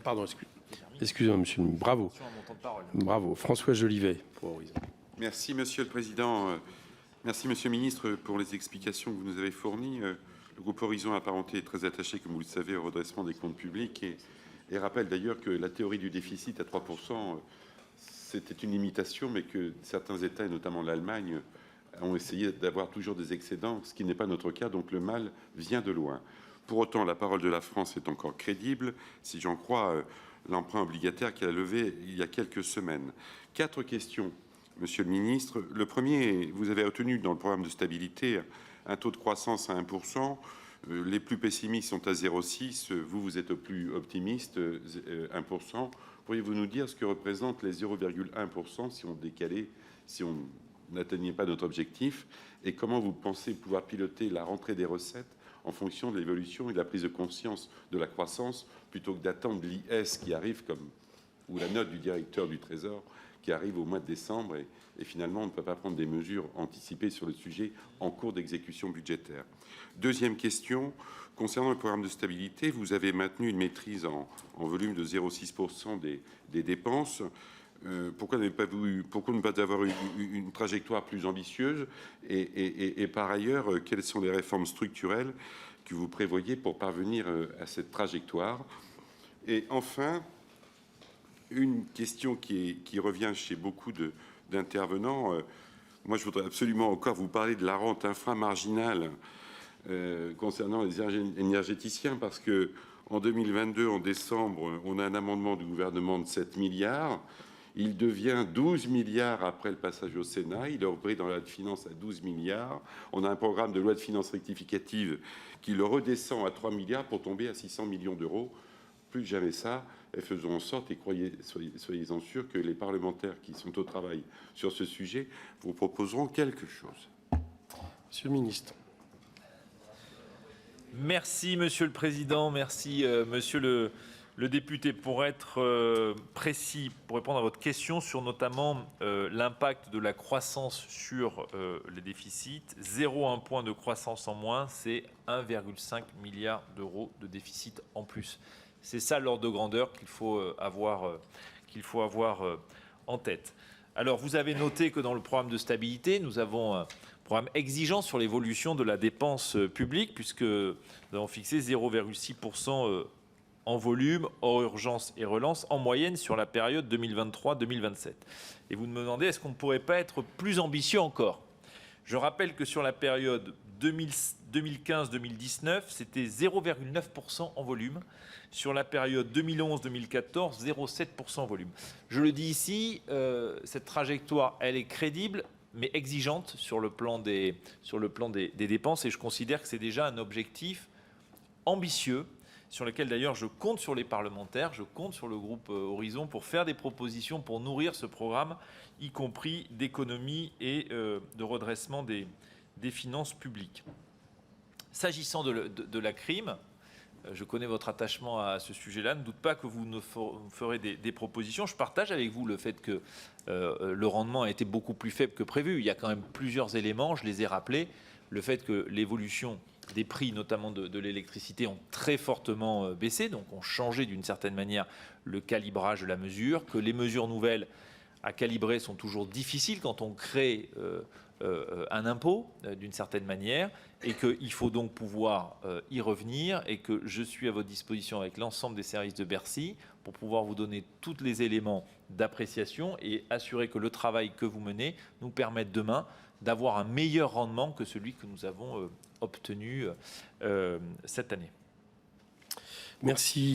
Pardon, excusez-moi, monsieur. Bravo. Bravo. François Jolivet pour Horizon. Merci, Monsieur le Président. Merci, Monsieur le Ministre, pour les explications que vous nous avez fournies. Le groupe Horizon Apparenté est très attaché, comme vous le savez, au redressement des comptes publics et rappelle d'ailleurs que la théorie du déficit à 3%, c'était une limitation, mais que certains États, et notamment l'Allemagne, ont essayé d'avoir toujours des excédents, ce qui n'est pas notre cas, donc le mal vient de loin. Pour autant, la parole de la France est encore crédible, si j'en crois l'emprunt obligataire qu'elle a levé il y a quelques semaines. 4 questions, Monsieur le Ministre. Le premier, vous avez obtenu dans le programme de stabilité un taux de croissance à 1%. Les plus pessimistes sont à 0,6. Vous êtes au plus optimiste, 1%. Pourriez-vous nous dire ce que représentent les 0,1% si on décalait, si on n'atteignait pas notre objectif, et comment vous pensez pouvoir piloter la rentrée des recettes en fonction de l'évolution et de la prise de conscience de la croissance, plutôt que d'attendre l'IS qui arrive, ou la note du directeur du Trésor qui arrive au mois de décembre, et finalement on ne peut pas prendre des mesures anticipées sur le sujet en cours d'exécution budgétaire. Deuxième question, concernant le programme de stabilité, vous avez maintenu une maîtrise en volume de 0,6% des dépenses. Pourquoi ne pas avoir une trajectoire plus ambitieuse et par ailleurs, quelles sont les réformes structurelles que vous prévoyez pour parvenir à cette trajectoire? Et enfin, une question qui revient chez beaucoup d'intervenants. Moi, je voudrais absolument encore vous parler de la rente inframarginale concernant les énergéticiens, parce que en 2022, en décembre, on a un amendement du gouvernement de 7 milliards. Il devient 12 milliards après le passage au Sénat. Il est repris dans la loi de finances à 12 milliards. On a un programme de loi de finances rectificative qui le redescend à 3 milliards pour tomber à 600 millions d'euros. Plus que jamais ça. Et faisons en sorte, et soyez-en sûrs, que les parlementaires qui sont au travail sur ce sujet vous proposeront quelque chose. Monsieur le ministre. Merci, Monsieur le Président. Merci, Monsieur le député. Pour être précis, pour répondre à votre question sur notamment l'impact de la croissance sur les déficits, 0,1 point de croissance en moins, c'est 1,5 milliard d'euros de déficit en plus. C'est ça l'ordre de grandeur qu'il faut avoir en tête. Alors, vous avez noté que dans le programme de stabilité, nous avons un programme exigeant sur l'évolution de la dépense publique, puisque nous avons fixé 0,6% en volume, hors urgence et relance, en moyenne sur la période 2023-2027. Et vous me demandez, est-ce qu'on ne pourrait pas être plus ambitieux encore? Je rappelle que sur la période 2015-2019, c'était 0,9% en volume. Sur la période 2011-2014, 0,7% en volume. Je le dis ici, cette trajectoire, elle est crédible, mais exigeante sur le plan des dépenses. Et je considère que c'est déjà un objectif ambitieux, sur lequel d'ailleurs je compte sur les parlementaires, je compte sur le groupe Horizon pour faire des propositions pour nourrir ce programme, y compris d'économie et de redressement des finances publiques. S'agissant de la CRIM, je connais votre attachement à ce sujet-là. Ne doute pas que vous nous ferez des propositions. Je partage avec vous le fait que le rendement a été beaucoup plus faible que prévu. Il y a quand même plusieurs éléments, je les ai rappelés. Le fait que l'évolution des prix, notamment de l'électricité, ont très fortement baissé, donc ont changé d'une certaine manière le calibrage de la mesure, que les mesures nouvelles à calibrer sont toujours difficiles quand on crée un impôt d'une certaine manière, et qu'il faut donc pouvoir y revenir, et que je suis à votre disposition avec l'ensemble des services de Bercy pour pouvoir vous donner tous les éléments d'appréciation et assurer que le travail que vous menez nous permette demain d'avoir un meilleur rendement que celui que nous avons obtenu cette année. Merci.